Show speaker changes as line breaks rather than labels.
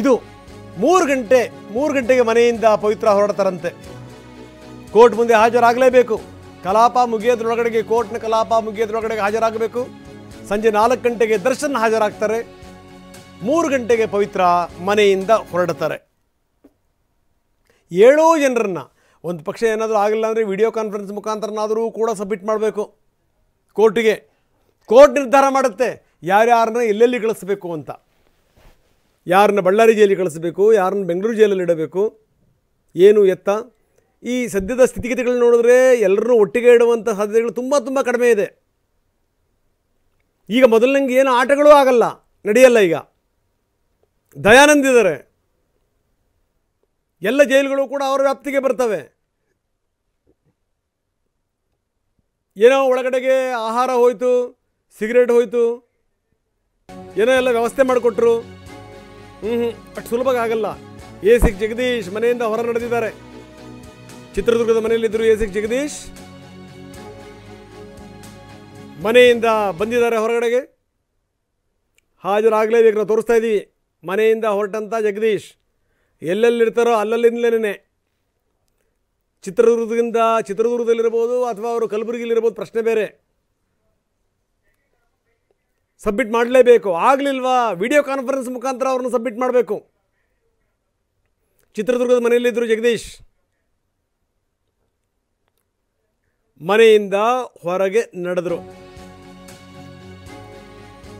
ಇದು 3 ಗಂಟೆಗೆ ಮನೆಯಿಂದ ಪವಿತ್ರ ಹೊರಡ್ತಾರಂತೆ. ಕೋರ್ಟ್ ಮುಂದೆ ಹಾಜರಾಗಲೇಬೇಕು. ಕಲಾಪ ಮುಗಿಯೋದ್ರೊಳಗಡೆಗೆ, ಕೋರ್ಟ್ನ ಕಲಾಪ ಮುಗಿಯೋದ್ರೊಳಗಡೆಗೆ ಹಾಜರಾಗಬೇಕು. ಸಂಜೆ 4 ಗಂಟೆಗೆ ದರ್ಶನ್ ಹಾಜರಾಗ್ತಾರೆ. 3 ಗಂಟೆಗೆ ಪವಿತ್ರ ಮನೆಯಿಂದ ಹೊರಡ್ತಾರೆ. 7 ಜನರನ್ನು, ಒಂದು ಪಕ್ಷ ಏನಾದರೂ ಆಗಿಲ್ಲ ಅಂದರೆ ವಿಡಿಯೋ ಕಾನ್ಫರೆನ್ಸ್ ಮುಖಾಂತರನಾದರೂ ಕೂಡ ಸಬ್ಮಿಟ್ ಮಾಡಬೇಕು ಕೋರ್ಟಿಗೆ. ಕೋರ್ಟ್ ನಿರ್ಧಾರ ಮಾಡುತ್ತೆ ಯಾರ್ಯಾರನ್ನ ಎಲ್ಲೆಲ್ಲಿ ಕಳಿಸ್ಬೇಕು ಅಂತ. ಯಾರನ್ನ ಬಳ್ಳಾರಿ ಜೈಲಿಗೆ ಕಳಿಸ್ಬೇಕು, ಯಾರನ್ನ ಬೆಂಗಳೂರು ಜೈಲಲ್ಲಿ ಇಡಬೇಕು, ಏನು ಎತ್ತ. ಈ ಸದ್ಯದ ಸ್ಥಿತಿಗತಿಗಳನ್ನ ನೋಡಿದ್ರೆ ಎಲ್ಲರನ್ನೂ ಒಟ್ಟಿಗೆ ಇಡುವಂಥ ಸಾಧ್ಯತೆಗಳು ತುಂಬ ಕಡಿಮೆ ಇದೆ. ಈಗ ಮೊದಲಿನಂಗೆ ಏನು ಆಟಗಳೂ ಆಗಲ್ಲ, ನಡೆಯಲ್ಲ. ಈಗ ದಯಾನಂದ್ ಇದ್ದಾರೆ, ಎಲ್ಲ ಜೈಲುಗಳು ಕೂಡ ಅವರ ವ್ಯಾಪ್ತಿಗೆ ಬರ್ತವೆ. ಏನೋ ಒಳಗಡೆಗೆ ಆಹಾರ ಹೋಯಿತು, ಸಿಗರೇಟ್ ಹೋಯಿತು, ಏನೋ ಎಲ್ಲ ವ್ಯವಸ್ಥೆ ಮಾಡಿಕೊಟ್ರು. ಅಷ್ಟು ಸುಲಭವಾಗಿ ಆಗಲ್ಲ. A6 ಜಗದೀಶ್ ಮನೆಯಿಂದ ಹೊರ ನಡೆದಿದ್ದಾರೆ. ಚಿತ್ರದುರ್ಗದ ಮನೆಯಲ್ಲಿದ್ದರು A6 ಜಗದೀಶ್, ಮನೆಯಿಂದ ಬಂದಿದ್ದಾರೆ ಹೊರಗಡೆಗೆ. ಹಾಜರಾಗಲೇಬೇಕು. ನಾವು ತೋರಿಸ್ತಾ ಇದ್ದೀವಿ ಮನೆಯಿಂದ ಹೊರಟಂಥ ಜಗದೀಶ್. ಎಲ್ಲೆಲ್ಲಿರ್ತಾರೋ ಅಲ್ಲಲ್ಲಿಂದಲೇ ಚಿತ್ರದುರ್ಗದಲ್ಲಿರ್ಬೋದು ಅಥವಾ ಅವರು ಕಲಬುರಗಿಲಿರ್ಬೋದು, ಪ್ರಶ್ನೆ ಬೇರೆ. ಸಬ್ಮಿಟ್ ಮಾಡಲೇಬೇಕು. ಆಗಲಿಲ್ವಾ ವಿಡಿಯೋ ಕಾನ್ಫರೆನ್ಸ್ ಮುಖಾಂತರ ಅವ್ರನ್ನ ಸಬ್ಮಿಟ್ ಮಾಡಬೇಕು. ಚಿತ್ರದುರ್ಗದ ಮನೆಯಲ್ಲಿದ್ದರು ಜಗದೀಶ್, ಮನೆಯಿಂದ ಹೊರಗೆ ನಡೆದರು.